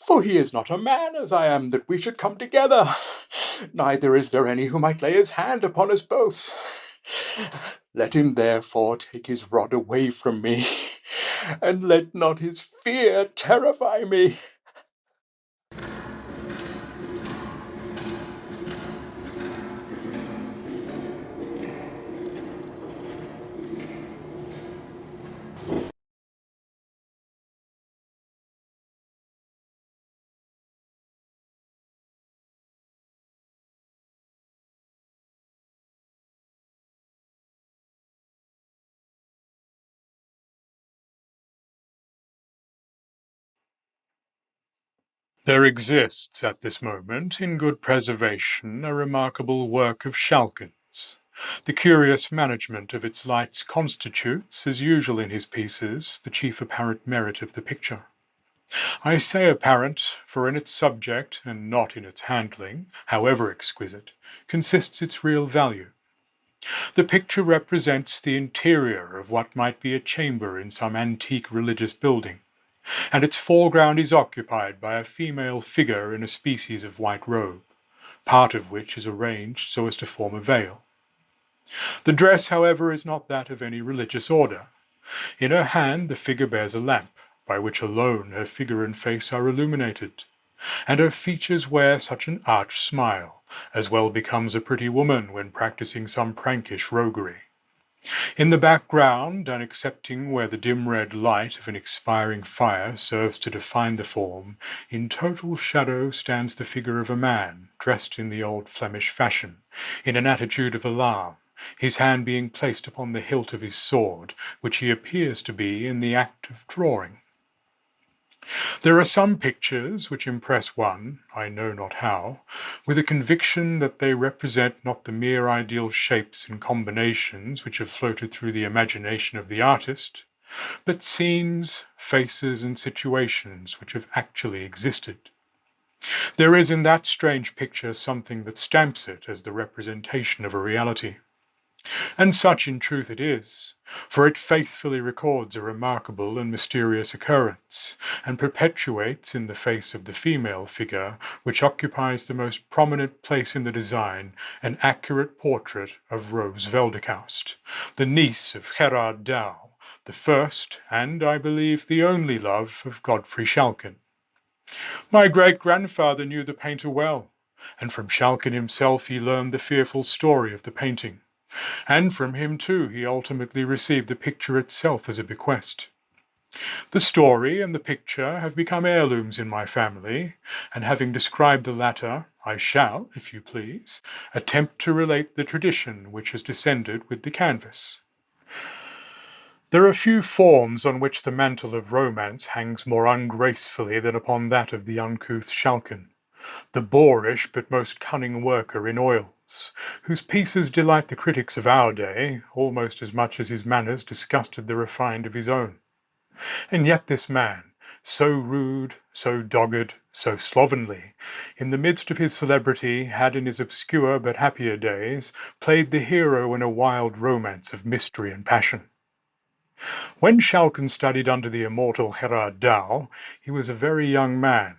For he is not a man as I am, that we should come together. Neither is there any who might lay his hand upon us both. Let him therefore take his rod away from me, and let not his fear terrify me. There exists at this moment in good preservation a remarkable work of Schalcken's. The curious management of its lights constitutes, as usual in his pieces, the chief apparent merit of the picture. I say apparent, for in its subject, and not in its handling, however exquisite, consists its real value. The picture represents the interior of what might be a chamber in some antique religious building, and its foreground is occupied by a female figure in a species of white robe, part of which is arranged so as to form a veil. The dress, however, is not that of any religious order. In her hand the figure bears a lamp, by which alone her figure and face are illuminated, and her features wear such an arch smile as well becomes a pretty woman when practising some prankish roguery. In the background, and excepting where the dim red light of an expiring fire serves to define the form, in total shadow stands the figure of a man, dressed in the old Flemish fashion, in an attitude of alarm, his hand being placed upon the hilt of his sword, which he appears to be in the act of drawing. There are some pictures which impress one, I know not how, with a conviction that they represent not the mere ideal shapes and combinations which have floated through the imagination of the artist, but scenes, faces, and situations which have actually existed. There is in that strange picture something that stamps it as the representation of a reality. And such in truth it is, for it faithfully records a remarkable and mysterious occurrence, and perpetuates in the face of the female figure, which occupies the most prominent place in the design, an accurate portrait of Rose Veldekoust, the niece of Gerard Douw, the first, and, I believe, the only love of Godfrey Shalcken. My great-grandfather knew the painter well, and from Schalcken himself he learned the fearful story of the painting. And from him, too, he ultimately received the picture itself as a bequest. The story and the picture have become heirlooms in my family, and having described the latter, I shall, if you please, attempt to relate the tradition which has descended with the canvas. There are few forms on which the mantle of romance hangs more ungracefully than upon that of the uncouth Schalcken, the boorish but most cunning worker in oils, whose pieces delight the critics of our day almost as much as his manners disgusted the refined of his own. And yet this man, so rude, so dogged, so slovenly, in the midst of his celebrity had in his obscure but happier days played the hero in a wild romance of mystery and passion. When Schalcken studied under the immortal Gerard Douw, he was a very young man,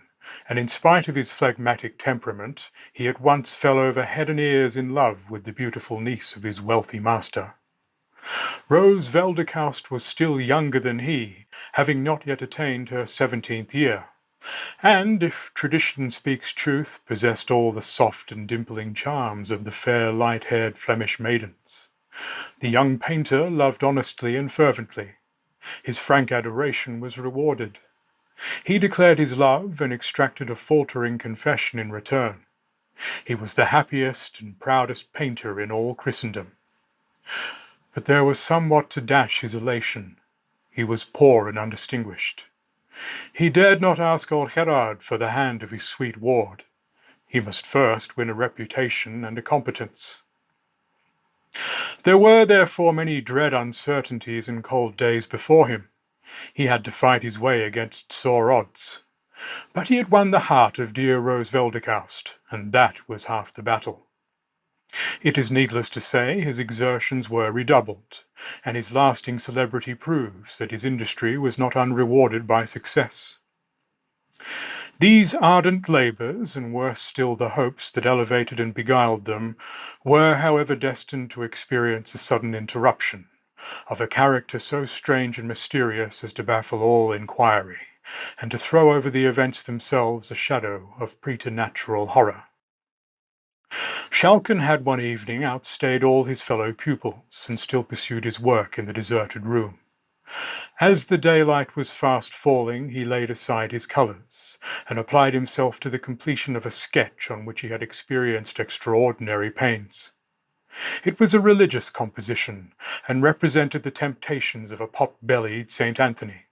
and in spite of his phlegmatic temperament, he at once fell over head and ears in love with the beautiful niece of his wealthy master. Rose Veldekoust was still younger than he, having not yet attained her 17th year, and, if tradition speaks truth, possessed all the soft and dimpling charms of the fair light-haired Flemish maidens. The young painter loved honestly and fervently. His frank adoration was rewarded. He declared his love and extracted a faltering confession in return. He was the happiest and proudest painter in all Christendom. But there was somewhat to dash his elation. He was poor and undistinguished. He dared not ask old Gerard for the hand of his sweet ward. He must first win a reputation and a competence. There were therefore many dread uncertainties and cold days before him. He had to fight his way against sore odds. But he had won the heart of dear Rose Veldekoust, and that was half the battle. It is needless to say his exertions were redoubled, and his lasting celebrity proves that his industry was not unrewarded by success. These ardent labours, and worse still the hopes that elevated and beguiled them, were, however, destined to experience a sudden interruption, of a character so strange and mysterious as to baffle all inquiry, and to throw over the events themselves a shadow of preternatural horror. Schalcken had one evening outstayed all his fellow pupils, and still pursued his work in the deserted room. As the daylight was fast falling, he laid aside his colours, and applied himself to the completion of a sketch on which he had experienced extraordinary pains. It was a religious composition, and represented the temptations of a pot-bellied St. Anthony.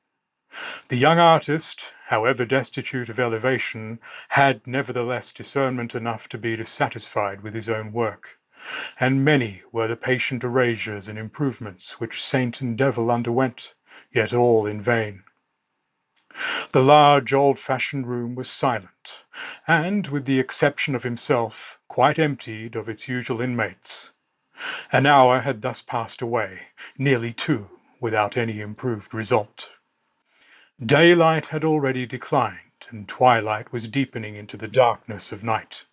The young artist, however destitute of elevation, had nevertheless discernment enough to be dissatisfied with his own work, and many were the patient erasures and improvements which saint and devil underwent, yet all in vain. The large old-fashioned room was silent, and, with the exception of himself, quite emptied of its usual inmates. An hour had thus passed away, nearly 2, without any improved result. Daylight had already declined, and twilight was deepening into the darkness of night.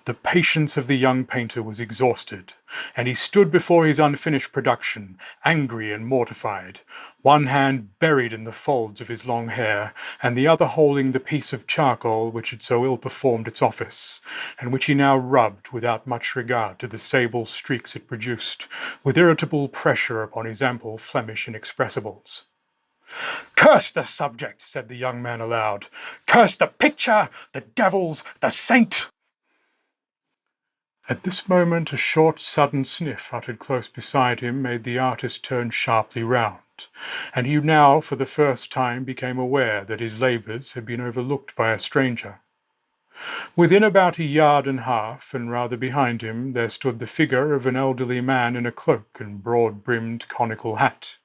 The patience of the young painter was exhausted, and he stood before his unfinished production, angry and mortified, one hand buried in the folds of his long hair, and the other holding the piece of charcoal which had so ill performed its office, and which he now rubbed without much regard to the sable streaks it produced, with irritable pressure upon his ample Flemish inexpressibles. "Curse the subject," said the young man aloud. "Curse the picture, the devils, the saint!" At this moment a short, sudden sniff uttered close beside him made the artist turn sharply round, and he now for the first time became aware that his labours had been overlooked by a stranger. Within about a yard and a half, and rather behind him, there stood the figure of an elderly man in a cloak and broad-brimmed conical hat.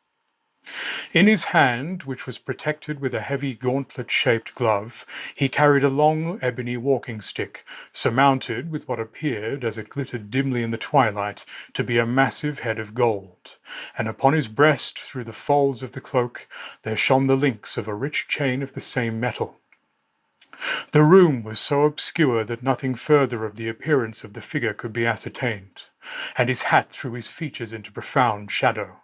In his hand, which was protected with a heavy gauntlet-shaped glove, he carried a long ebony walking-stick, surmounted with what appeared, as it glittered dimly in the twilight, to be a massive head of gold, and upon his breast, through the folds of the cloak, there shone the links of a rich chain of the same metal. The room was so obscure that nothing further of the appearance of the figure could be ascertained, and his hat threw his features into profound shadow.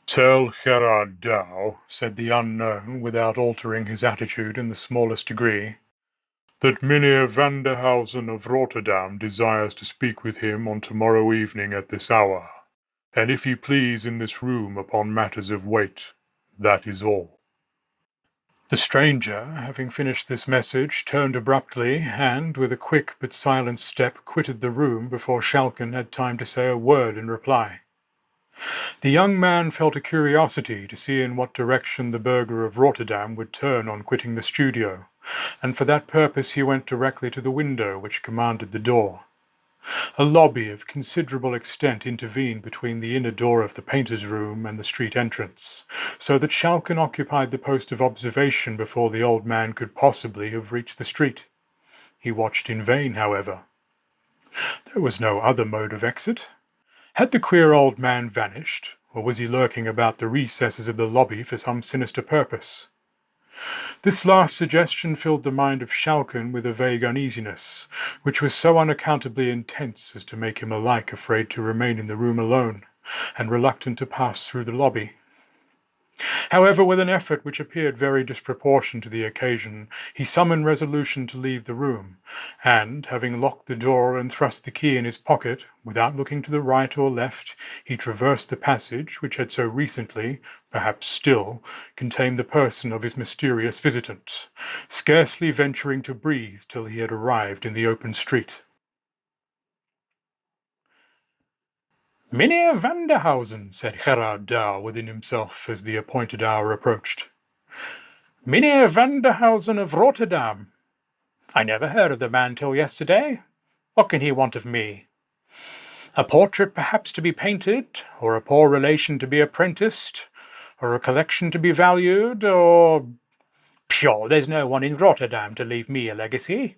"Tell Gerard Dow," said the unknown, without altering his attitude in the smallest degree, "that Mynheer Vanderhausen of Rotterdam desires to speak with him on tomorrow evening at this hour, and if he please in this room upon matters of weight. That is all." The stranger, having finished this message, turned abruptly, and, with a quick but silent step, quitted the room before Schalcken had time to say a word in reply. The young man felt a curiosity to see in what direction the burgher of Rotterdam would turn on quitting the studio, and for that purpose he went directly to the window which commanded the door. A lobby of considerable extent intervened between the inner door of the painter's room and the street entrance, so that Schalcken occupied the post of observation before the old man could possibly have reached the street. He watched in vain, however. There was no other mode of exit. Had the queer old man vanished, or was he lurking about the recesses of the lobby for some sinister purpose? This last suggestion filled the mind of Schalcken with a vague uneasiness, which was so unaccountably intense as to make him alike afraid to remain in the room alone, and reluctant to pass through the lobby. However, with an effort which appeared very disproportioned to the occasion, he summoned resolution to leave the room, and, having locked the door and thrust the key in his pocket, without looking to the right or left, he traversed the passage which had so recently, perhaps still, contained the person of his mysterious visitant, scarcely venturing to breathe till he had arrived in the open street. "Mynheer Vanderhausen," said Gerard Dow within himself as the appointed hour approached. "Mynheer Vanderhausen of Rotterdam. I never heard of the man till yesterday. What can he want of me? A portrait perhaps to be painted, or a poor relation to be apprenticed, or a collection to be valued, or... Pshaw, there's no one in Rotterdam to leave me a legacy.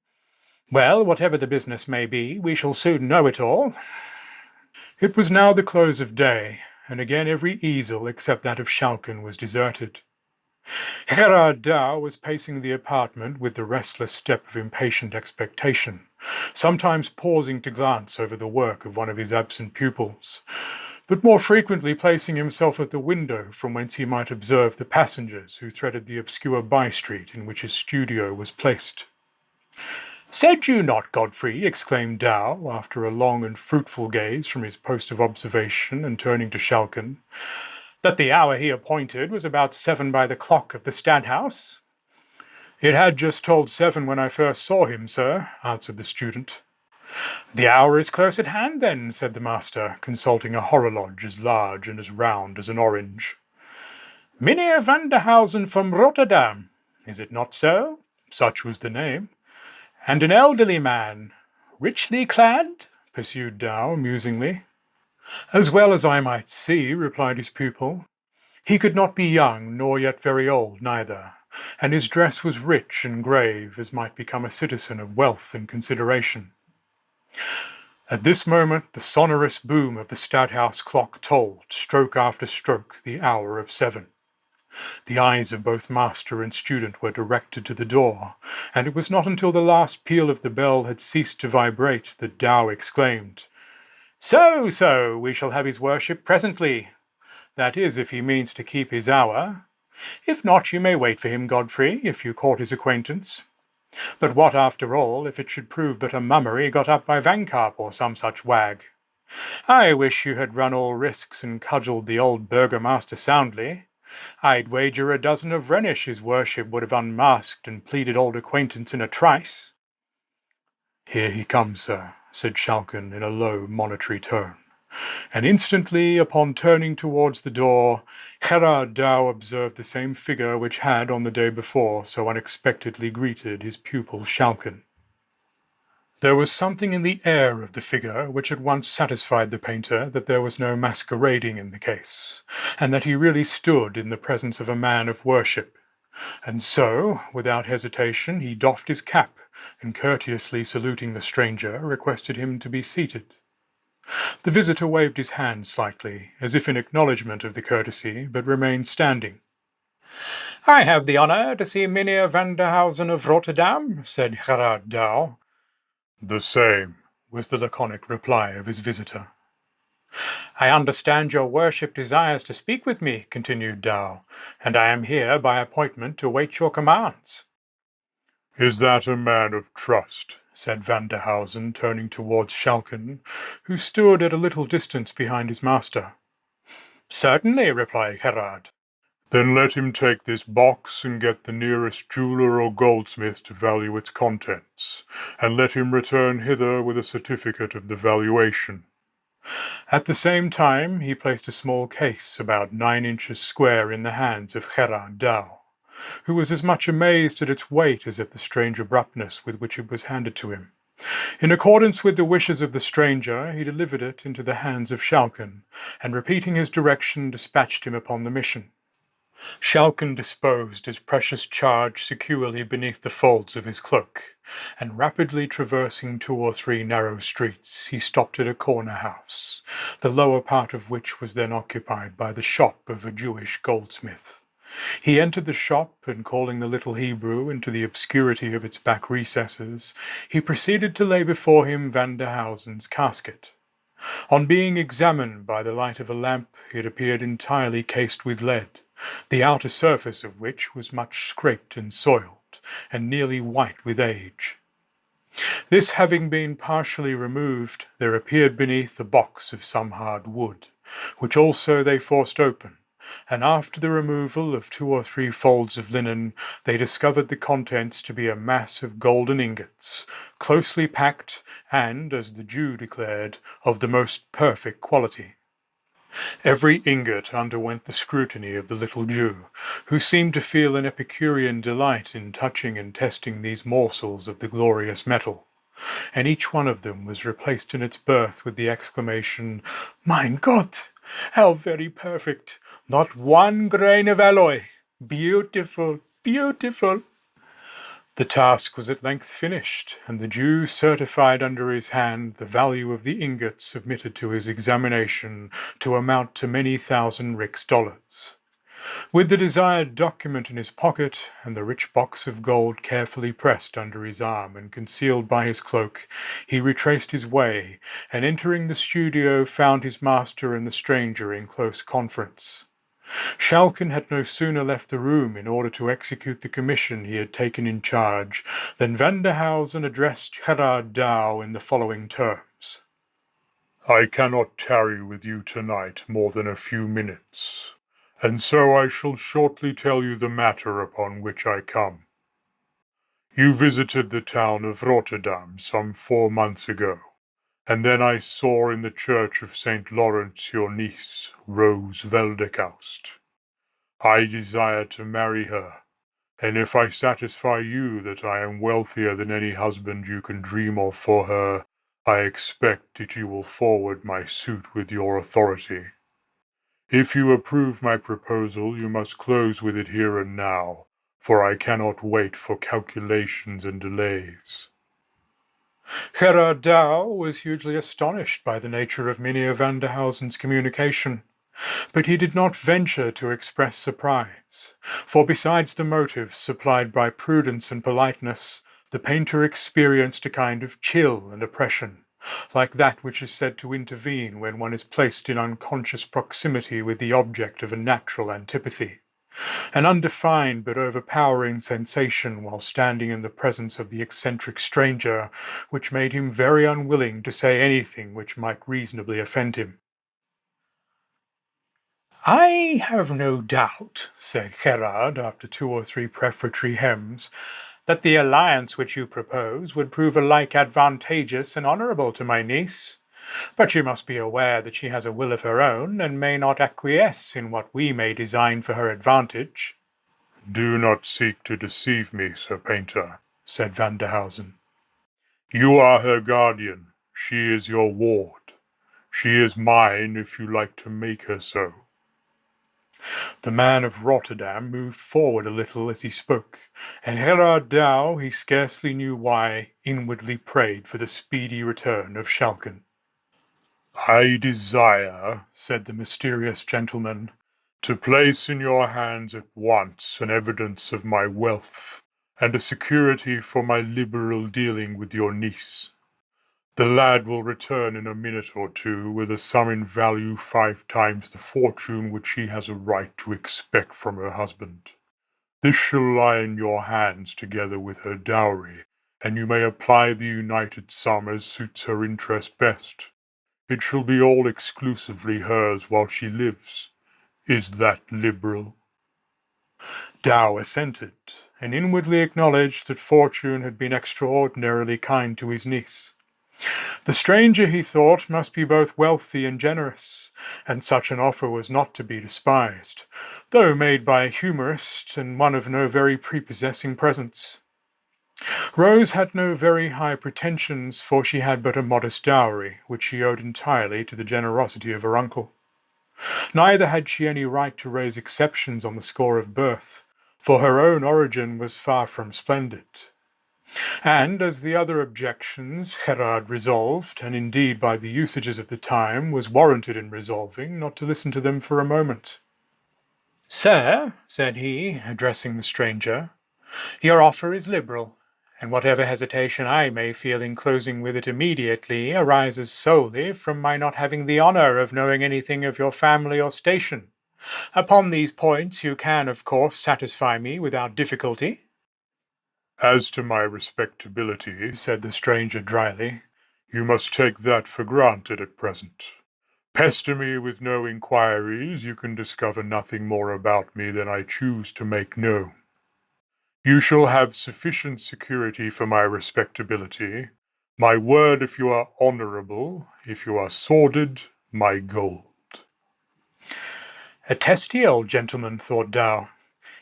Well, whatever the business may be, we shall soon know it all." It was now the close of day, and again every easel except that of Schalcken was deserted. Gerard Dow was pacing the apartment with the restless step of impatient expectation, sometimes pausing to glance over the work of one of his absent pupils, but more frequently placing himself at the window from whence he might observe the passengers who threaded the obscure by-street in which his studio was placed. "Said you not, Godfrey," exclaimed Dow, after a long and fruitful gaze from his post of observation and turning to Schalcken, "that the hour he appointed was about 7 by the clock of the Stadthouse?" "It had just tolled 7 when I first saw him, sir," answered the student. "The hour is close at hand, then," said the master, consulting a horologe as large and as round as an orange. "Mynheer Vanderhausen from Rotterdam, is it not so?" Such was the name. "And an elderly man, richly clad?" pursued Dow musingly. "As well as I might see," replied his pupil. "He could not be young, nor yet very old neither, and his dress was rich and grave, as might become a citizen of wealth and consideration." At this moment the sonorous boom of the Stadthouse clock tolled, stroke after stroke, the hour of 7. The eyes of both master and student were directed to the door, and it was not until the last peal of the bell had ceased to vibrate that Dow exclaimed, "So, we shall have his worship presently. That is, if he means to keep his hour. If not, you may wait for him, Godfrey, if you court his acquaintance. But what, after all, if it should prove but a mummery got up by Vankarp or some such wag? I wish you had run all risks and cudgelled the old burgomaster soundly. I'd wager a dozen of Rhenish his worship would have unmasked and pleaded old acquaintance in a trice." "Here he comes, sir," said Schalcken in a low, monitory tone, and instantly, upon turning towards the door, Gerard Dow observed the same figure which had, on the day before, so unexpectedly greeted his pupil Schalcken. There was something in the air of the figure which at once satisfied the painter that there was no masquerading in the case, and that he really stood in the presence of a man of worship. And so, without hesitation, he doffed his cap, and courteously saluting the stranger, requested him to be seated. The visitor waved his hand slightly, as if in acknowledgment of the courtesy, but remained standing. "I have the honour to see Mynheer Vanderhausen of Rotterdam," said Gerard Dow. "The same," was the laconic reply of his visitor. "I understand your worship desires to speak with me," continued Dow, "and I am here by appointment to wait your commands." "Is that a man of trust?" said Vanderhausen, turning towards Schalcken, who stood at a little distance behind his master. "Certainly," replied Gerard. "Then let him take this box and get the nearest jeweller or goldsmith to value its contents, and let him return hither with a certificate of the valuation." At the same time he placed a small case about 9 inches square in the hands of Gerard Dow, who was as much amazed at its weight as at the strange abruptness with which it was handed to him. In accordance with the wishes of the stranger, he delivered it into the hands of Schalcken, and repeating his direction, dispatched him upon the mission. Schalcken disposed his precious charge securely beneath the folds of his cloak, and rapidly traversing 2 or 3 narrow streets, he stopped at a corner house, the lower part of which was then occupied by the shop of a Jewish goldsmith. He entered the shop, and calling the little Hebrew into the obscurity of its back recesses, he proceeded to lay before him Vanderhausen's casket. On being examined by the light of a lamp, it appeared entirely cased with lead, the outer surface of which was much scraped and soiled, and nearly white with age. This having been partially removed, there appeared beneath a box of some hard wood, which also they forced open, and after the removal of 2 or 3 folds of linen, they discovered the contents to be a mass of golden ingots, closely packed, and, as the Jew declared, of the most perfect quality. Every ingot underwent the scrutiny of the little Jew, who seemed to feel an Epicurean delight in touching and testing these morsels of the glorious metal, and each one of them was replaced in its berth with the exclamation, "Mein Gott! How very perfect! Not 1 grain of alloy! Beautiful! Beautiful!" The task was at length finished, and the Jew certified under his hand the value of the ingots submitted to his examination to amount to many thousand rix dollars. With the desired document in his pocket, and the rich box of gold carefully pressed under his arm and concealed by his cloak, he retraced his way, and entering the studio found his master and the stranger in close conference. Schalcken had no sooner left the room in order to execute the commission he had taken in charge than Vanderhausen addressed Gerard Dow in the following terms. I cannot tarry with you tonight more than a few minutes, and so I shall shortly tell you the matter upon which I come. You visited the town of Rotterdam some 4 months ago, and then I saw in the church of St. Lawrence your niece, Rose Veldekaust. I desire to marry her, and if I satisfy you that I am wealthier than any husband you can dream of for her, I expect that you will forward my suit with your authority. If you approve my proposal, you must close with it here and now, for I cannot wait for calculations and delays. Gerard Dow was hugely astonished by the nature of Mynheer Vanderhausen's communication, but he did not venture to express surprise, for besides the motives supplied by prudence and politeness, the painter experienced a kind of chill and oppression, like that which is said to intervene when one is placed in unconscious proximity with the object of a natural antipathy. An undefined but overpowering sensation while standing in the presence of the eccentric stranger, which made him very unwilling to say anything which might reasonably offend him. "I have no doubt," said Gerard, after 2 or 3 prefatory hems, "that the alliance which you propose would prove alike advantageous and honourable to my niece. But you must be aware that she has a will of her own, and may not acquiesce in what we may design for her advantage." Do not seek to deceive me, Sir Painter, said Vanderhausen. You are her guardian. She is your ward. She is mine if you like to make her so. The man of Rotterdam moved forward a little as he spoke, and Gerard Dow, he scarcely knew why, inwardly prayed for the speedy return of Schalcken. I desire, said the mysterious gentleman, to place in your hands at once an evidence of my wealth, and a security for my liberal dealing with your niece. The lad will return in a minute or 2 with a sum in value 5 times the fortune which she has a right to expect from her husband. This shall lie in your hands together with her dowry, and you may apply the united sum as suits her interest best. It shall be all exclusively hers while she lives. Is that liberal? Dow assented, and inwardly acknowledged that fortune had been extraordinarily kind to his niece. The stranger, he thought, must be both wealthy and generous, and such an offer was not to be despised, though made by a humorist and one of no very prepossessing presence. Rose had no very high pretensions, for she had but a modest dowry, which she owed entirely to the generosity of her uncle. Neither had she any right to raise exceptions on the score of birth, for her own origin was far from splendid. And, as the other objections, Gerard resolved, and indeed by the usages of the time was warranted in resolving, not to listen to them for a moment. "Sir," said he, addressing the stranger, "your offer is liberal, and whatever hesitation I may feel in closing with it immediately arises solely from my not having the honour of knowing anything of your family or station. Upon these points you can, of course, satisfy me without difficulty." As to my respectability, said the stranger dryly, you must take that for granted at present. Pester me with no inquiries, you can discover nothing more about me than I choose to make known. You shall have sufficient security for my respectability, my word if you are honourable, if you are sordid, my gold. A testy old gentleman, thought Dow.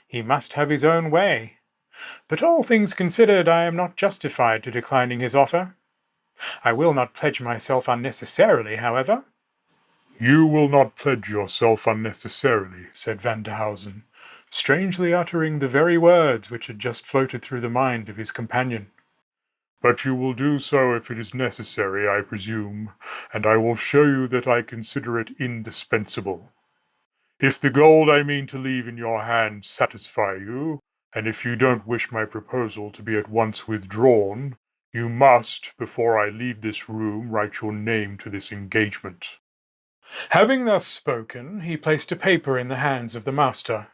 He must have his own way. But all things considered, I am not justified to declining his offer. I will not pledge myself unnecessarily, however. You will not pledge yourself unnecessarily, said Vanderhausen, strangely uttering the very words which had just floated through the mind of his companion. But you will do so if it is necessary, I presume, and I will show you that I consider it indispensable. If the gold I mean to leave in your hands satisfy you, and if you don't wish my proposal to be at once withdrawn, you must, before I leave this room, write your name to this engagement." Having thus spoken, he placed a paper in the hands of the master,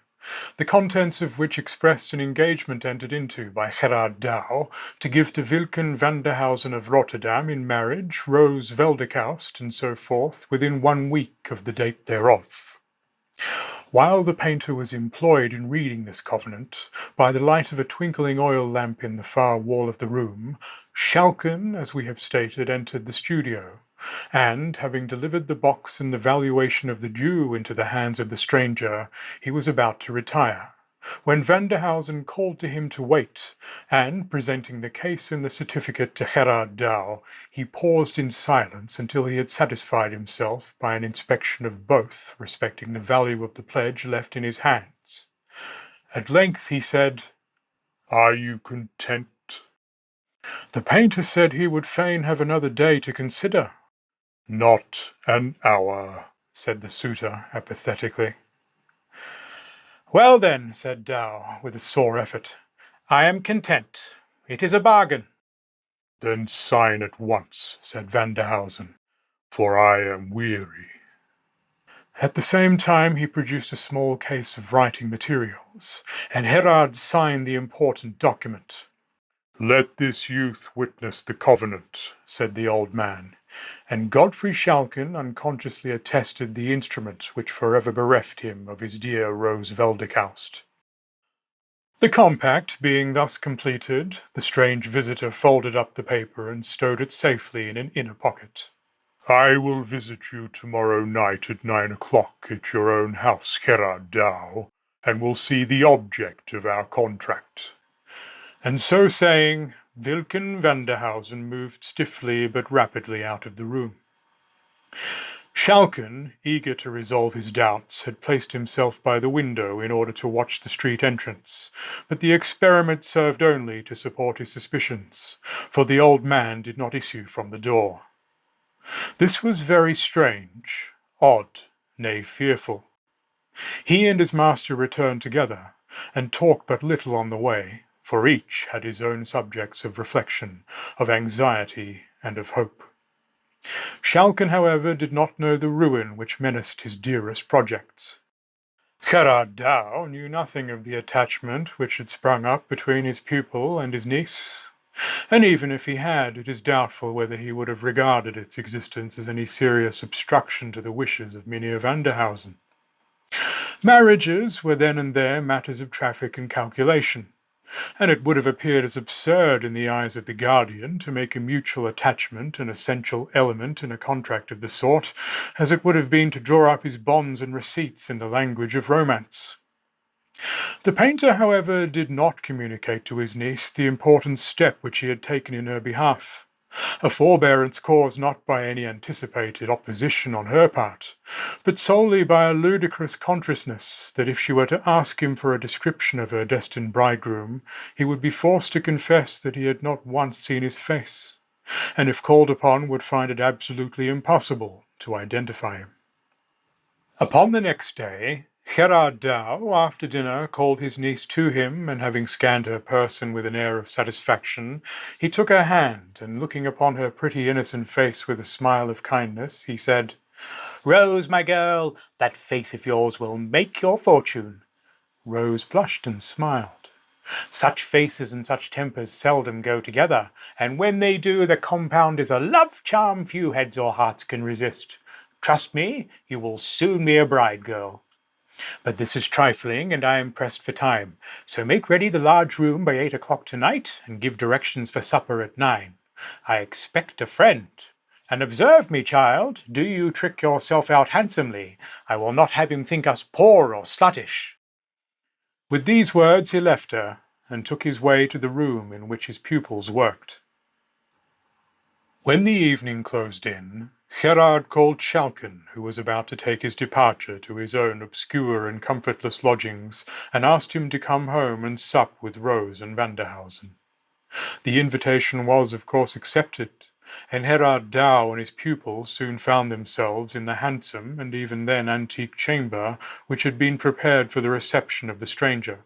the contents of which expressed an engagement entered into by Gerard Douw to give to Wilken Vanderhausen of Rotterdam in marriage Rose Veldekaust, and so forth, within 1 week of the date thereof. While the painter was employed in reading this covenant, by the light of a twinkling oil lamp in the far wall of the room, Schalcken, as we have stated, entered the studio, and, having delivered the box and the valuation of the Jew into the hands of the stranger, he was about to retire, when Vanderhausen called to him to wait, and, presenting the case and the certificate to Gerard Douw, he paused in silence until he had satisfied himself by an inspection of both respecting the value of the pledge left in his hands. At length he said, "Are you content?" The painter said he would fain have another day to consider. "Not an hour," said the suitor apathetically. "Well then," said Douw, with a sore effort, "I am content. It is a bargain." "Then sign at once," said Vanderhausen, "for I am weary." At the same time he produced a small case of writing materials, and Gerard signed the important document. "Let this youth witness the covenant," said the old man, and Godfrey Shalcken unconsciously attested the instrument which forever bereft him of his dear Rose Veldekaust. The compact being thus completed, the strange visitor folded up the paper and stowed it safely in an inner pocket. "I will visit you tomorrow night at 9 o'clock at your own house, Gerard Douw, and will see the object of our contract." And so saying, Wilken Vanderhausen moved stiffly but rapidly out of the room. Schalcken, eager to resolve his doubts, had placed himself by the window in order to watch the street entrance, but the experiment served only to support his suspicions, for the old man did not issue from the door. This was very strange, odd, nay, fearful. He and his master returned together, and talked but little on the way, for each had his own subjects of reflection, of anxiety, and of hope. Schalcken, however, did not know the ruin which menaced his dearest projects. Gerard Douw knew nothing of the attachment which had sprung up between his pupil and his niece, and even if he had, it is doubtful whether he would have regarded its existence as any serious obstruction to the wishes of Mynheer Vanderhausen. Marriages were then and there matters of traffic and calculation, and it would have appeared as absurd in the eyes of the guardian to make a mutual attachment an essential element in a contract of the sort, as it would have been to draw up his bonds and receipts in the language of romance. The painter, however, did not communicate to his niece the important step which he had taken in her behalf, a forbearance caused not by any anticipated opposition on her part, but solely by a ludicrous consciousness that if she were to ask him for a description of her destined bridegroom, he would be forced to confess that he had not once seen his face, and if called upon would find it absolutely impossible to identify him. Upon the next day, Gerard Douw, after dinner, called his niece to him, and having scanned her person with an air of satisfaction, he took her hand, and looking upon her pretty innocent face with a smile of kindness, he said, "Rose, my girl, that face of yours will make your fortune." Rose blushed and smiled. Such faces and such tempers seldom go together, and when they do, the compound is a love charm few heads or hearts can resist. Trust me, you will soon be a bride girl. But this is trifling, and I am pressed for time, so make ready the large room by 8 o'clock tonight, and give directions for supper at 9. I expect a friend. And observe me, child, do you trick yourself out handsomely. I will not have him think us poor or sluttish." With these words he left her, and took his way to the room in which his pupils worked. When the evening closed in, Gerard called Schalcken, who was about to take his departure to his own obscure and comfortless lodgings, and asked him to come home and sup with Rose and Vanderhausen. The invitation was, of course, accepted, and Herard Dow and his pupil soon found themselves in the handsome and even then antique chamber which had been prepared for the reception of the stranger.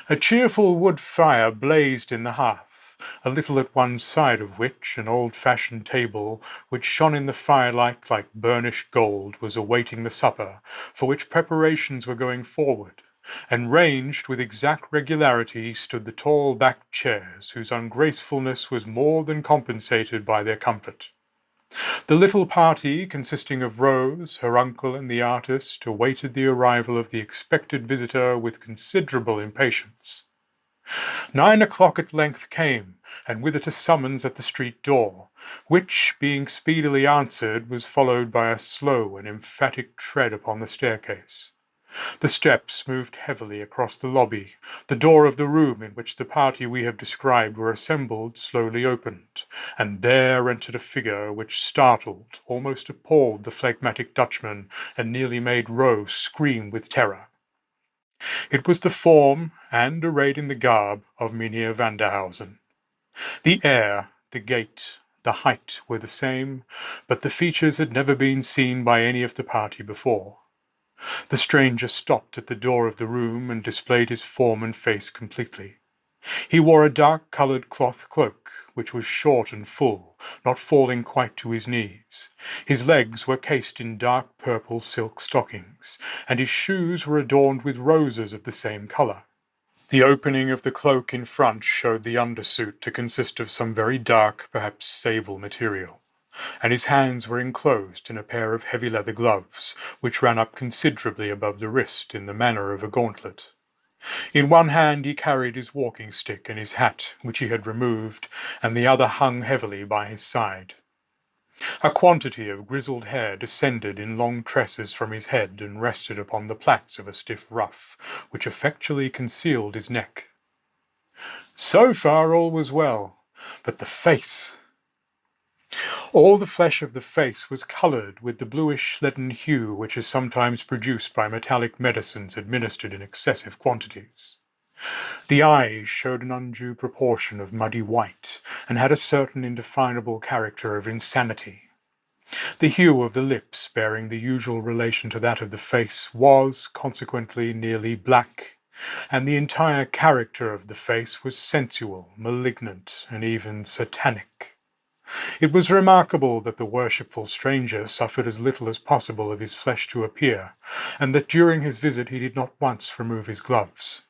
A cheerful wood fire blazed in the hearth, a little at one side of which an old-fashioned table, which shone in the firelight like burnished gold, was awaiting the supper, for which preparations were going forward, and ranged with exact regularity stood the tall backed chairs, whose ungracefulness was more than compensated by their comfort. The little party, consisting of Rose, her uncle, and the artist, awaited the arrival of the expected visitor with considerable impatience. 9 o'clock at length came, and with it a summons at the street door, which, being speedily answered, was followed by a slow and emphatic tread upon the staircase. The steps moved heavily across the lobby. The door of the room in which the party we have described were assembled slowly opened, and there entered a figure which startled, almost appalled the phlegmatic Dutchman, and nearly made Rose scream with terror. It was the form, and arrayed in the garb, of Mynheer Vanderhausen. The air, the gait, the height were the same, but the features had never been seen by any of the party before. The stranger stopped at the door of the room and displayed his form and face completely. He wore a dark-coloured cloth cloak, which was short and full, not falling quite to his knees. His legs were cased in dark purple silk stockings, and his shoes were adorned with roses of the same colour. The opening of the cloak in front showed the undersuit to consist of some very dark, perhaps sable material, and his hands were enclosed in a pair of heavy leather gloves, which ran up considerably above the wrist in the manner of a gauntlet. In one hand he carried his walking stick and his hat, which he had removed, and the other hung heavily by his side. A quantity of grizzled hair descended in long tresses from his head and rested upon the plaits of a stiff ruff, which effectually concealed his neck. So far all was well, but the face! All the flesh of the face was coloured with the bluish leaden hue which is sometimes produced by metallic medicines administered in excessive quantities. The eyes showed an undue proportion of muddy white, and had a certain indefinable character of insanity. The hue of the lips, bearing the usual relation to that of the face, was, consequently, nearly black, and the entire character of the face was sensual, malignant, and even satanic. It was remarkable that the worshipful stranger suffered as little as possible of his flesh to appear, and that during his visit he did not once remove his gloves.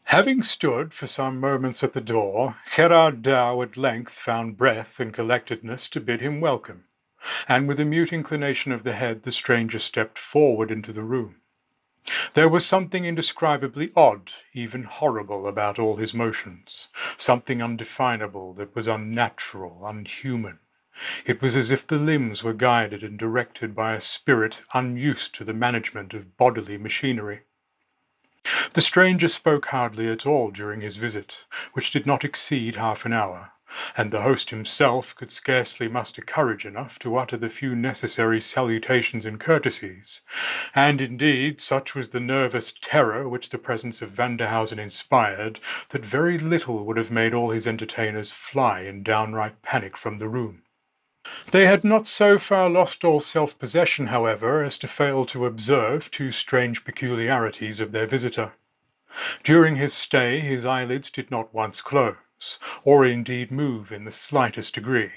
Having stood for some moments at the door, Gerard Dow at length found breath and collectedness to bid him welcome, and with a mute inclination of the head the stranger stepped forward into the room. There was something indescribably odd, even horrible, about all his motions, something undefinable that was unnatural, unhuman. It was as if the limbs were guided and directed by a spirit unused to the management of bodily machinery. The stranger spoke hardly at all during his visit, which did not exceed half an hour, and the host himself could scarcely muster courage enough to utter the few necessary salutations and courtesies, and indeed such was the nervous terror which the presence of Vanderhausen inspired, that very little would have made all his entertainers fly in downright panic from the room. They had not so far lost all self-possession, however, as to fail to observe two strange peculiarities of their visitor. During his stay his eyelids did not once close, or indeed move in the slightest degree,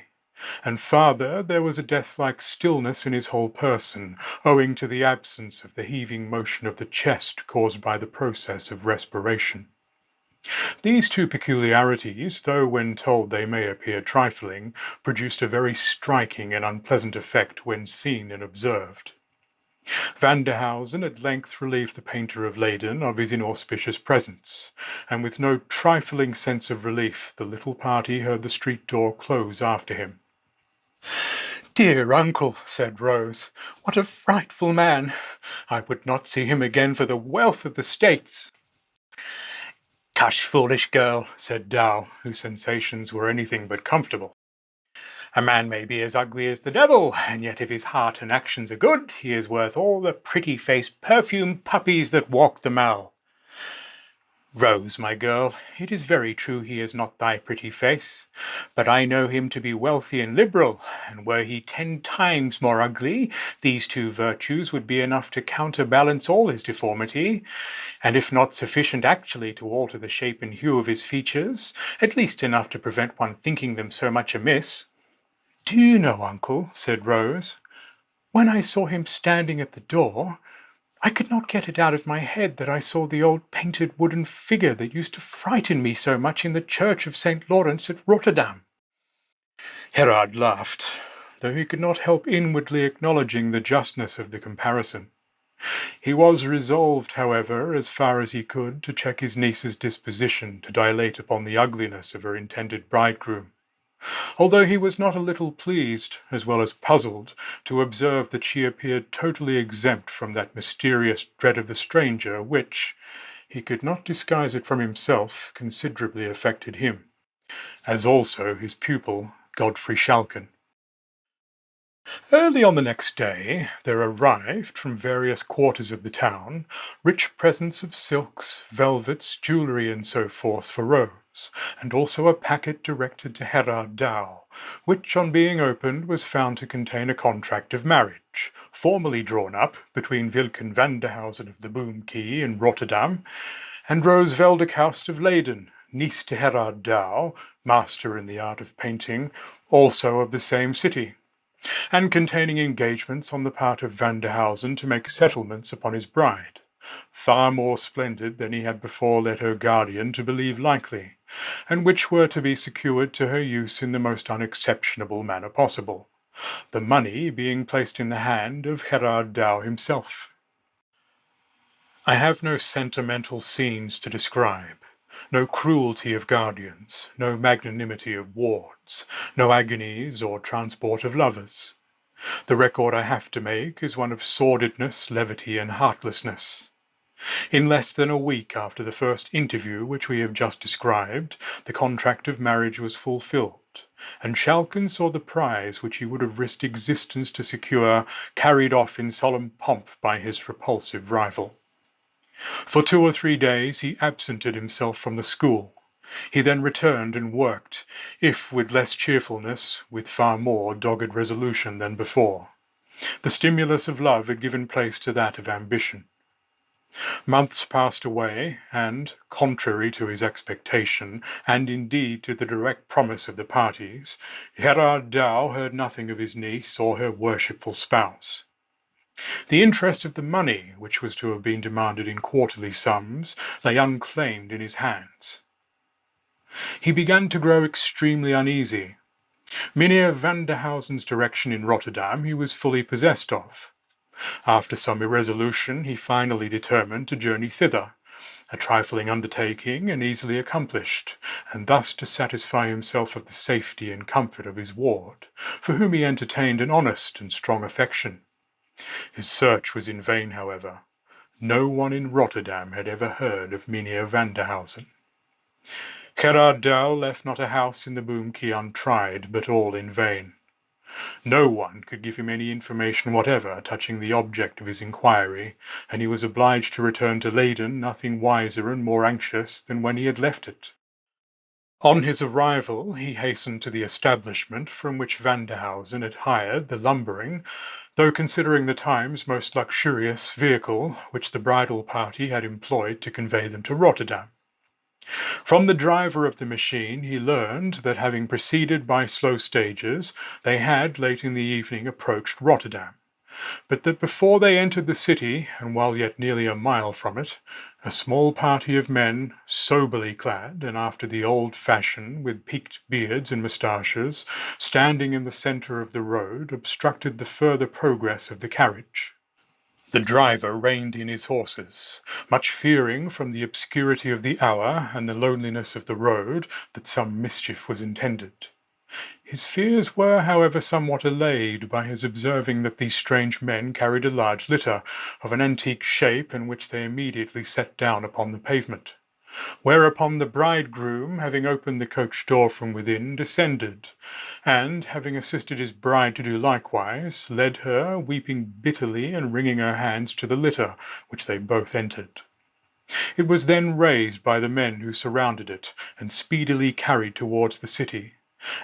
and farther, there was a death-like stillness in his whole person, owing to the absence of the heaving motion of the chest caused by the process of respiration. These two peculiarities, though when told they may appear trifling, produced a very striking and unpleasant effect when seen and observed. Vanderhausen at length relieved the painter of Leyden of his inauspicious presence, and with no trifling sense of relief the little party heard the street door close after him. "Dear uncle," said Rose, "what a frightful man! I would not see him again for the wealth of the States." "Tush, foolish girl," said Dow, whose sensations were anything but comfortable. "A man may be as ugly as the devil, and yet if his heart and actions are good, he is worth all the pretty-faced perfumed puppies that walk the Mall." Rose, my girl, it is very true he has not thy pretty face, but I know him to be wealthy and liberal, and were he 10 times more ugly, these 2 virtues would be enough to counterbalance all his deformity, and if not sufficient actually to alter the shape and hue of his features, at least enough to prevent one thinking them so much amiss. Do you know, uncle, said Rose, when I saw him standing at the door, I could not get it out of my head that I saw the old painted wooden figure that used to frighten me so much in the church of St. Lawrence at Rotterdam. Gerard laughed, though he could not help inwardly acknowledging the justness of the comparison. He was resolved, however, as far as he could, to check his niece's disposition to dilate upon the ugliness of her intended bridegroom, although he was not a little pleased, as well as puzzled, to observe that she appeared totally exempt from that mysterious dread of the stranger which, he could not disguise it from himself, considerably affected him, as also his pupil, Godfrey Shalcken. Early on the next day there arrived from various quarters of the town rich presents of silks, velvets, jewellery, and so forth for Rose, and also a packet directed to Gerard Dow, which on being opened was found to contain a contract of marriage, formally drawn up between Wilken Vanderhausen of the Boom Key in Rotterdam, and Rose Veldekaust of Leyden, niece to Gerard Dow, master in the art of painting, also of the same city, and containing engagements on the part of Vanderhausen to make settlements upon his bride, far more splendid than he had before led her guardian to believe likely, and which were to be secured to her use in the most unexceptionable manner possible, the money being placed in the hand of Gerard Dow himself. I have no sentimental scenes to describe, no cruelty of guardians, no magnanimity of wards, no agonies or transport of lovers. The record I have to make is one of sordidness, levity, and heartlessness. In less than a week after the first interview which we have just described, the contract of marriage was fulfilled, and Schalcken saw the prize which he would have risked existence to secure carried off in solemn pomp by his repulsive rival. For 2 or 3 days he absented himself from the school. He then returned and worked, if with less cheerfulness, with far more dogged resolution than before. The stimulus of love had given place to that of ambition. Months passed away, and, contrary to his expectation, and indeed to the direct promise of the parties, Gerard Dow heard nothing of his niece or her worshipful spouse. The interest of the money, which was to have been demanded in quarterly sums, lay unclaimed in his hands. He began to grow extremely uneasy. Mynheer Vanderhausen's direction in Rotterdam he was fully possessed of. After some irresolution, he finally determined to journey thither, a trifling undertaking and easily accomplished, and thus to satisfy himself of the safety and comfort of his ward, for whom he entertained an honest and strong affection. His search was in vain, however. No one in Rotterdam had ever heard of Mynheer Vanderhausen. Gerard Dow left not a house in the Boom Key untried, but all in vain. No one could give him any information whatever touching the object of his inquiry, and he was obliged to return to Leyden nothing wiser and more anxious than when he had left it. On his arrival, he hastened to the establishment from which Vanderhausen had hired the lumbering, though considering the times most luxurious vehicle which the bridal party had employed to convey them to Rotterdam. From the driver of the machine he learned that, having proceeded by slow stages, they had late in the evening approached Rotterdam, but that before they entered the city, and while yet nearly a mile from it, a small party of men, soberly clad and after the old fashion, with peaked beards and moustaches, standing in the centre of the road, obstructed the further progress of the carriage. The driver reined in his horses, much fearing from the obscurity of the hour and the loneliness of the road that some mischief was intended. His fears were, however, somewhat allayed by his observing that these strange men carried a large litter, of an antique shape, in which they immediately set down upon the pavement. Whereupon the bridegroom, having opened the coach door from within, descended, and, having assisted his bride to do likewise, led her, weeping bitterly and wringing her hands, to the litter, which they both entered. It was then raised by the men who surrounded it, and speedily carried towards the city,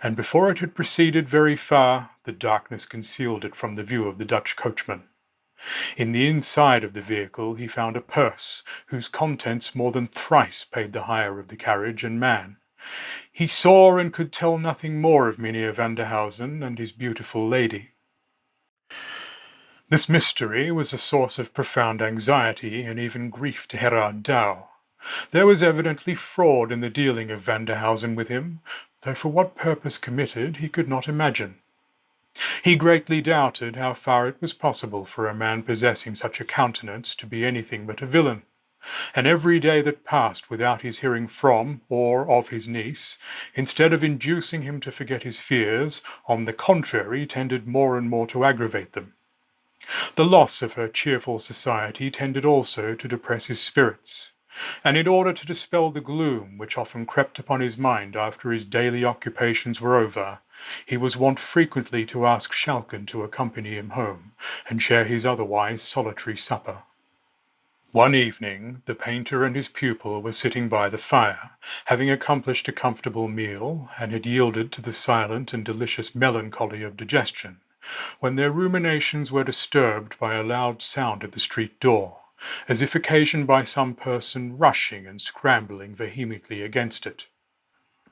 and before it had proceeded very far, the darkness concealed it from the view of the Dutch coachman. In the inside of the vehicle he found a purse, whose contents more than thrice paid the hire of the carriage and man. He saw and could tell nothing more of Mynheer Vanderhausen and his beautiful lady. This mystery was a source of profound anxiety and even grief to Gerard Douw. There was evidently fraud in the dealing of Vanderhausen with him, though for what purpose committed he could not imagine. He greatly doubted how far it was possible for a man possessing such a countenance to be anything but a villain, and every day that passed without his hearing from or of his niece, instead of inducing him to forget his fears, on the contrary tended more and more to aggravate them. The loss of her cheerful society tended also to depress his spirits, and in order to dispel the gloom which often crept upon his mind after his daily occupations were over, he was wont frequently to ask Schalcken to accompany him home, and share his otherwise solitary supper. One evening the painter and his pupil were sitting by the fire, having accomplished a comfortable meal, and had yielded to the silent and delicious melancholy of digestion, when their ruminations were disturbed by a loud sound at the street door, as if occasioned by some person rushing and scrambling vehemently against it.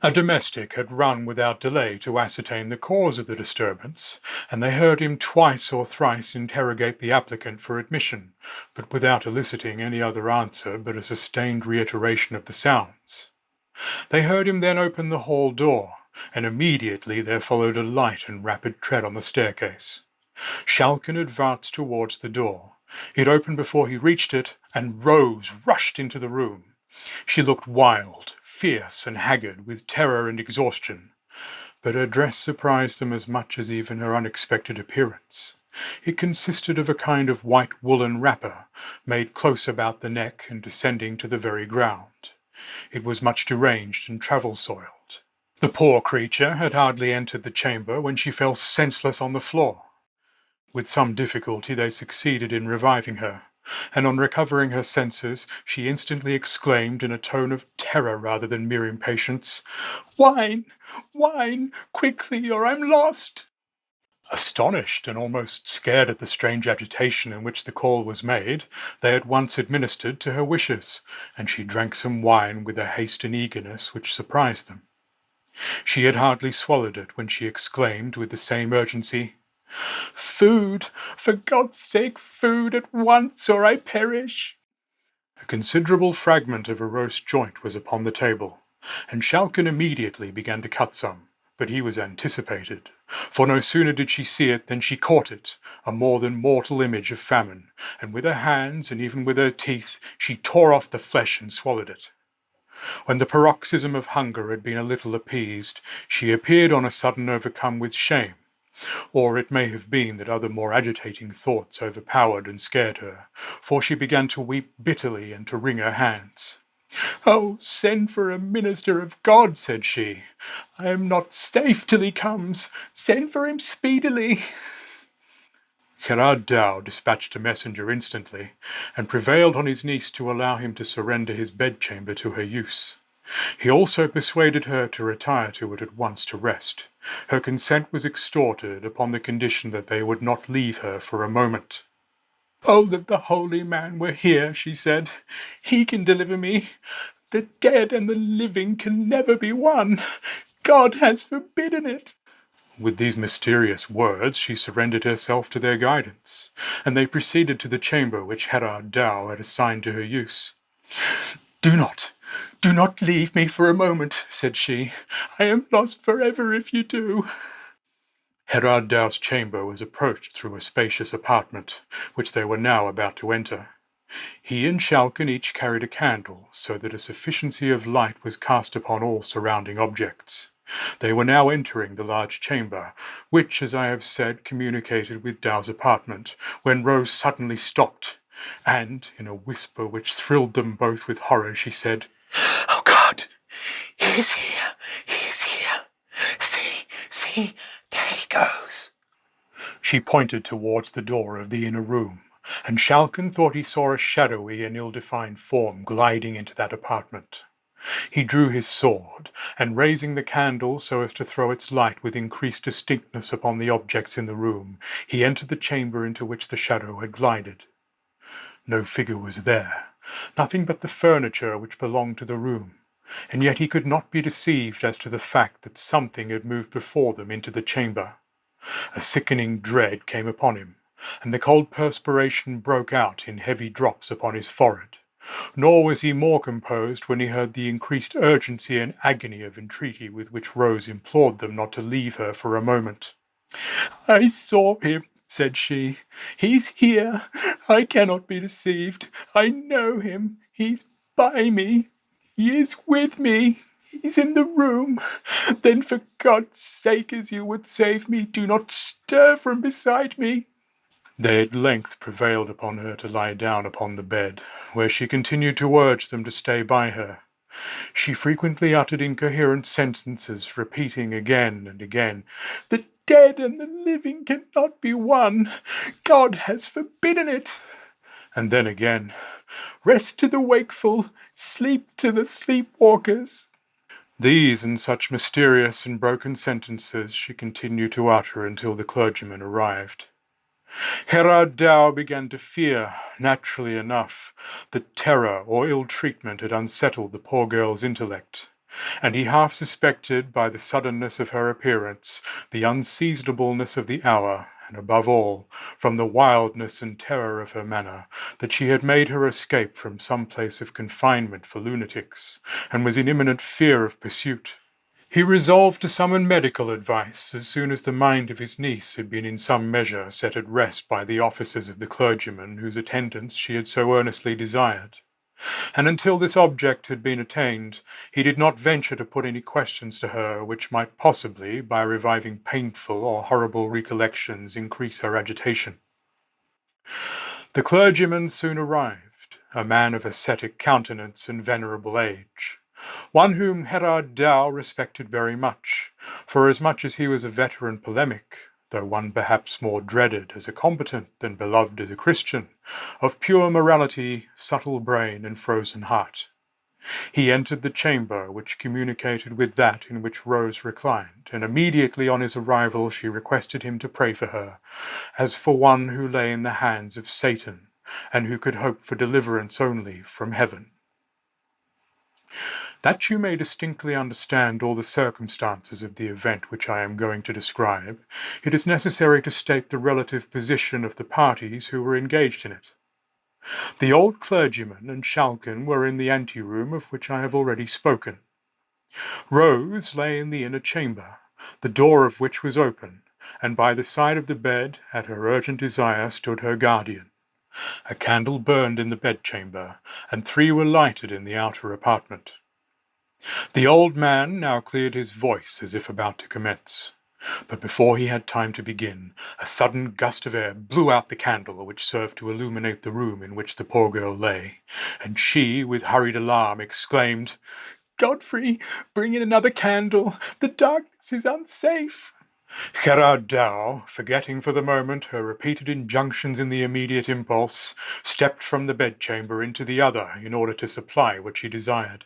A domestic had run without delay to ascertain the cause of the disturbance, and they heard him twice or thrice interrogate the applicant for admission, but without eliciting any other answer but a sustained reiteration of the sounds. They heard him then open the hall door, and immediately there followed a light and rapid tread on the staircase. Schalcken advanced towards the door. It opened before he reached it, and Rose rushed into the room. She looked wild, fierce, and haggard with terror and exhaustion, but her dress surprised them as much as even her unexpected appearance. It consisted of a kind of white woolen wrapper, made close about the neck and descending to the very ground. It was much deranged and travel-soiled. The poor creature had hardly entered the chamber when she fell senseless on the floor. With some difficulty they succeeded in reviving her, and on recovering her senses, she instantly exclaimed in a tone of terror rather than mere impatience, "Wine! Wine! Quickly, or I'm lost!" Astonished and almost scared at the strange agitation in which the call was made, they at once administered to her wishes, and she drank some wine with a haste and eagerness which surprised them. She had hardly swallowed it when she exclaimed with the same urgency, "Food! For God's sake, food at once, or I perish!" A considerable fragment of a roast joint was upon the table, and Schalcken immediately began to cut some, but he was anticipated, for no sooner did she see it than she caught it, a more than mortal image of famine, and with her hands and even with her teeth she tore off the flesh and swallowed it. When the paroxysm of hunger had been a little appeased, she appeared on a sudden overcome with shame, or it may have been that other more agitating thoughts overpowered and scared her, for she began to weep bitterly and to wring her hands. "Oh, send for a minister of God," said she. "I am not safe till he comes. Send for him speedily." Gerard Douw dispatched a messenger instantly, and prevailed on his niece to allow him to surrender his bedchamber to her use. He also persuaded her to retire to it at once to rest. Her consent was extorted upon the condition that they would not leave her for a moment. "Oh, that the holy man were here," she said. "He can deliver me. The dead and the living can never be one. God has forbidden it." With these mysterious words she surrendered herself to their guidance, and they proceeded to the chamber which Gerard Douw had assigned to her use. Do not leave me for a moment," said she. "I am lost forever if you do." Gerard Douw's chamber was approached through a spacious apartment, which they were now about to enter. He and Schalcken each carried a candle, so that a sufficiency of light was cast upon all surrounding objects. They were now entering the large chamber, which, as I have said, communicated with Douw's apartment, when Rose suddenly stopped, and, in a whisper which thrilled them both with horror, she said, "Oh God, he is here, he is here. See, there he goes." She pointed towards the door of the inner room, and Schalcken thought he saw a shadowy and ill-defined form gliding into that apartment. He drew his sword, and raising the candle so as to throw its light with increased distinctness upon the objects in the room, he entered the chamber into which the shadow had glided. No figure was there, nothing but the furniture which belonged to the room, and yet he could not be deceived as to the fact that something had moved before them into the chamber. A sickening dread came upon him, and the cold perspiration broke out in heavy drops upon his forehead. Nor was he more composed when he heard the increased urgency and agony of entreaty with which Rose implored them not to leave her for a moment. "I saw him," said she. "He's here. I cannot be deceived. I know him. He's by me. He is with me. He's in the room. Then for God's sake, as you would save me, do not stir from beside me." They at length prevailed upon her to lie down upon the bed, where she continued to urge them to stay by her. She frequently uttered incoherent sentences, repeating again and again, "The dead and the living cannot be one. God has forbidden it." And then again, "Rest to the wakeful, sleep to the sleepwalkers." These and such mysterious and broken sentences she continued to utter until the clergyman arrived. Herr Dow began to fear, naturally enough, that terror or ill-treatment had unsettled the poor girl's intellect, and he half suspected, by the suddenness of her appearance, the unseasonableness of the hour, and above all, from the wildness and terror of her manner, that she had made her escape from some place of confinement for lunatics, and was in imminent fear of pursuit. He resolved to summon medical advice as soon as the mind of his niece had been in some measure set at rest by the offices of the clergyman whose attendance she had so earnestly desired. And until this object had been attained, he did not venture to put any questions to her which might possibly, by reviving painful or horrible recollections, increase her agitation. The clergyman soon arrived, a man of ascetic countenance and venerable age, one whom Herr Dow respected very much, forasmuch as he was a veteran polemic, though one perhaps more dreaded as a combatant than beloved as a Christian, of pure morality, subtle brain, and frozen heart. He entered the chamber which communicated with that in which Rose reclined, and immediately on his arrival she requested him to pray for her, as for one who lay in the hands of Satan, and who could hope for deliverance only from heaven. That you may distinctly understand all the circumstances of the event which I am going to describe, it is necessary to state the relative position of the parties who were engaged in it. The old clergyman and Schalcken were in the anteroom of which I have already spoken. Rose lay in the inner chamber, the door of which was open, and by the side of the bed, at her urgent desire, stood her guardian. A candle burned in the bedchamber, and 3 were lighted in the outer apartment. The old man now cleared his voice as if about to commence, but before he had time to begin, a sudden gust of air blew out the candle which served to illuminate the room in which the poor girl lay, and she, with hurried alarm, exclaimed, "Godfrey, bring in another candle. The darkness is unsafe." Herr Dow, forgetting for the moment her repeated injunctions in the immediate impulse, stepped from the bedchamber into the other in order to supply what she desired.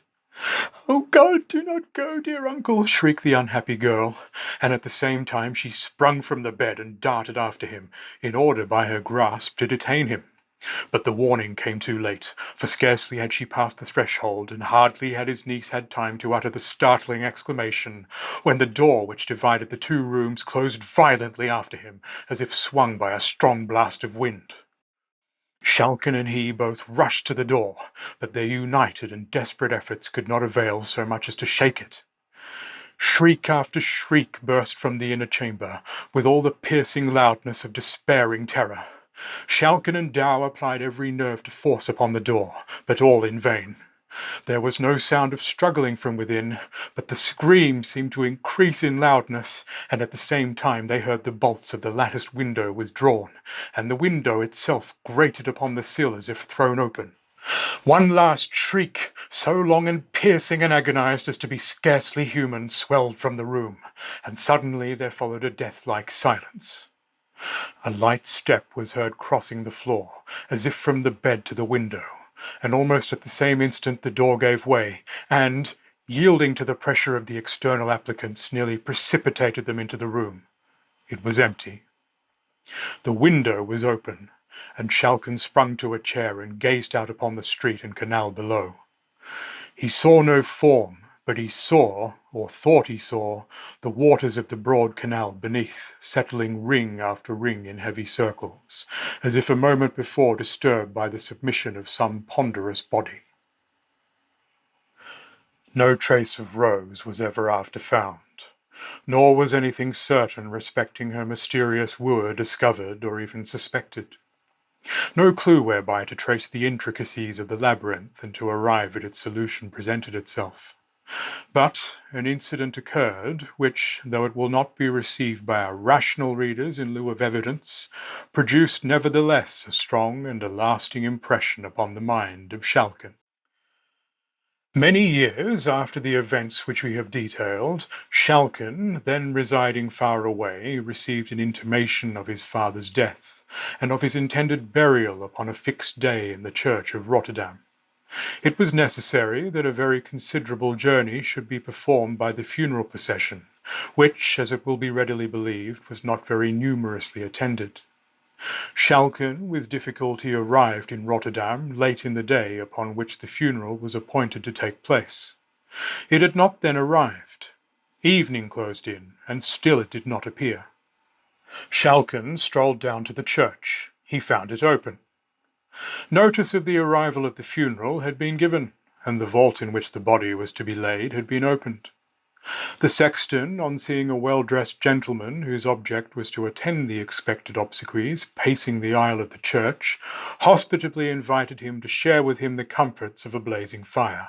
"Oh God, do not go, dear uncle!" shrieked the unhappy girl, and at the same time she sprung from the bed and darted after him, in order by her grasp to detain him. But the warning came too late, for scarcely had she passed the threshold, and hardly had his niece had time to utter the startling exclamation, when the door which divided the 2 rooms closed violently after him, as if swung by a strong blast of wind. Schalcken and he both rushed to the door, but their united and desperate efforts could not avail so much as to shake it. Shriek after shriek burst from the inner chamber, with all the piercing loudness of despairing terror. Schalcken and Dow applied every nerve to force upon the door, but all in vain. There was no sound of struggling from within, but the scream seemed to increase in loudness, and at the same time they heard the bolts of the latticed window withdrawn, and the window itself grated upon the sill as if thrown open. One last shriek, so long and piercing and agonized as to be scarcely human, swelled from the room, and suddenly there followed a death-like silence. A light step was heard crossing the floor, as if from the bed to the window, and almost at the same instant the door gave way, and, yielding to the pressure of the external applicants, nearly precipitated them into the room. It was empty. The window was open, and Schalcken sprung to a chair and gazed out upon the street and canal below. He saw no form, but he saw, or thought he saw, the waters of the broad canal beneath, settling ring after ring in heavy circles, as if a moment before disturbed by the submission of some ponderous body. No trace of Rose was ever after found, nor was anything certain respecting her mysterious wooer discovered or even suspected. No clue whereby to trace the intricacies of the labyrinth and to arrive at its solution presented itself. But an incident occurred which, though it will not be received by our rational readers in lieu of evidence, produced nevertheless a strong and a lasting impression upon the mind of Schalcken. Many years after the events which we have detailed, Schalcken, then residing far away, received an intimation of his father's death, and of his intended burial upon a fixed day in the church of Rotterdam. It was necessary that a very considerable journey should be performed by the funeral procession, which, as it will be readily believed, was not very numerously attended. Schalcken with difficulty arrived in Rotterdam late in the day upon which the funeral was appointed to take place. It had not then arrived. Evening closed in, and still it did not appear. Schalcken strolled down to the church. He found it open. Notice of the arrival of the funeral had been given, and the vault in which the body was to be laid had been opened. The sexton, on seeing a well-dressed gentleman whose object was to attend the expected obsequies, pacing the aisle of the church, hospitably invited him to share with him the comforts of a blazing fire,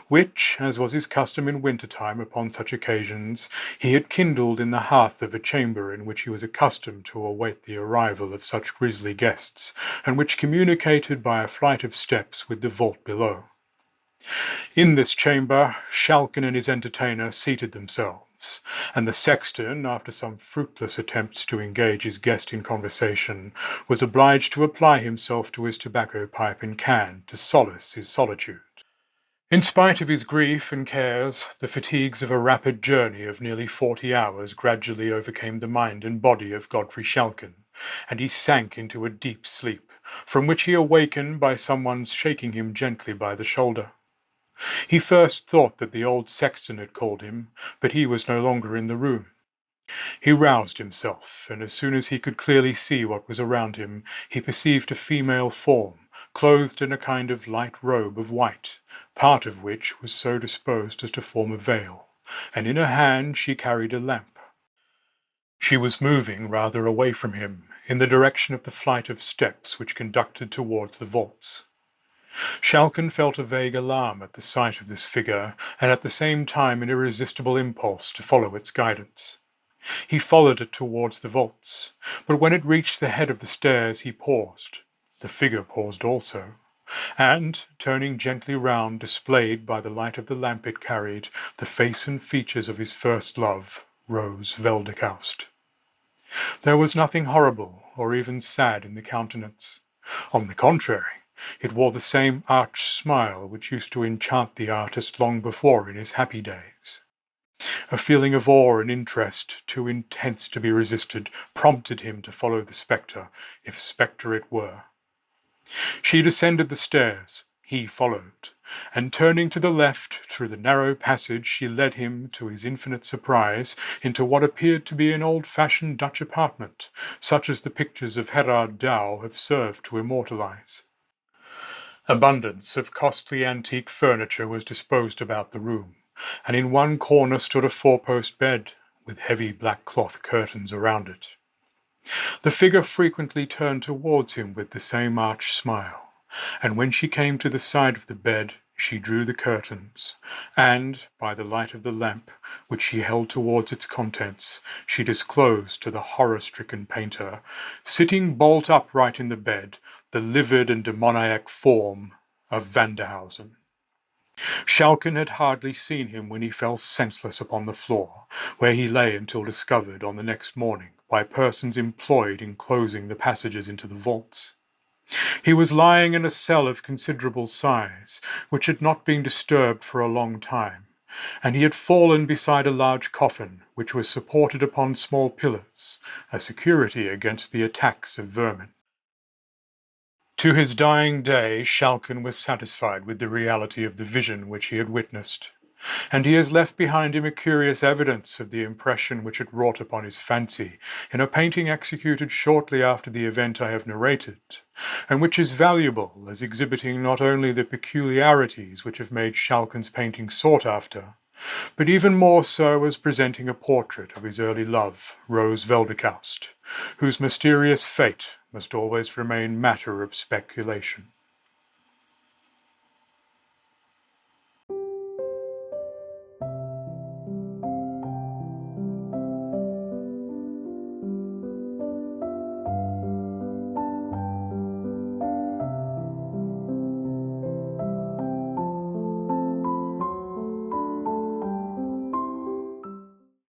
which, as was his custom in winter-time upon such occasions, he had kindled in the hearth of a chamber in which he was accustomed to await the arrival of such grisly guests, and which communicated by a flight of steps with the vault below. In this chamber, Schalcken and his entertainer seated themselves, and the sexton, after some fruitless attempts to engage his guest in conversation, was obliged to apply himself to his tobacco pipe and can to solace his solitude. In spite of his grief and cares, the fatigues of a rapid journey of nearly 40 hours gradually overcame the mind and body of Godfrey Shalcken, and he sank into a deep sleep, from which he awakened by someone's shaking him gently by the shoulder. He first thought that the old sexton had called him, but he was no longer in the room. He roused himself, and as soon as he could clearly see what was around him, he perceived a female form, clothed in a kind of light robe of white, part of which was so disposed as to form a veil, and in her hand she carried a lamp. She was moving rather away from him, in the direction of the flight of steps which conducted towards the vaults. Schalcken felt a vague alarm at the sight of this figure, and at the same time an irresistible impulse to follow its guidance. He followed it towards the vaults, but when it reached the head of the stairs he paused. The figure paused also, and, turning gently round, displayed by the light of the lamp it carried the face and features of his first love, Rose Veldekoust. There was nothing horrible or even sad in the countenance. On the contrary, it wore the same arch smile which used to enchant the artist long before in his happy days. A feeling of awe and interest, too intense to be resisted, prompted him to follow the spectre, if spectre it were. She descended the stairs, he followed, and turning to the left through the narrow passage she led him, to his infinite surprise, into what appeared to be an old-fashioned Dutch apartment, such as the pictures of Gerard Douw have served to immortalize. Abundance of costly antique furniture was disposed about the room, and in one corner stood a four-post bed, with heavy black cloth curtains around it. The figure frequently turned towards him with the same arch smile, and when she came to the side of the bed, she drew the curtains, and, by the light of the lamp, which she held towards its contents, she disclosed to the horror-stricken painter, sitting bolt upright in the bed, the livid and demoniac form of Vanderhausen. Schalcken had hardly seen him when he fell senseless upon the floor, where he lay until discovered on the next morning by persons employed in closing the passages into the vaults. He was lying in a cell of considerable size, which had not been disturbed for a long time, and he had fallen beside a large coffin, which was supported upon small pillars, a security against the attacks of vermin. To his dying day, Schalcken was satisfied with the reality of the vision which he had witnessed, and he has left behind him a curious evidence of the impression which it wrought upon his fancy in a painting executed shortly after the event I have narrated, and which is valuable as exhibiting not only the peculiarities which have made Schalcken's painting sought after, but even more so as presenting a portrait of his early love, Rose Veldekoust, whose mysterious fate must always remain matter of speculation.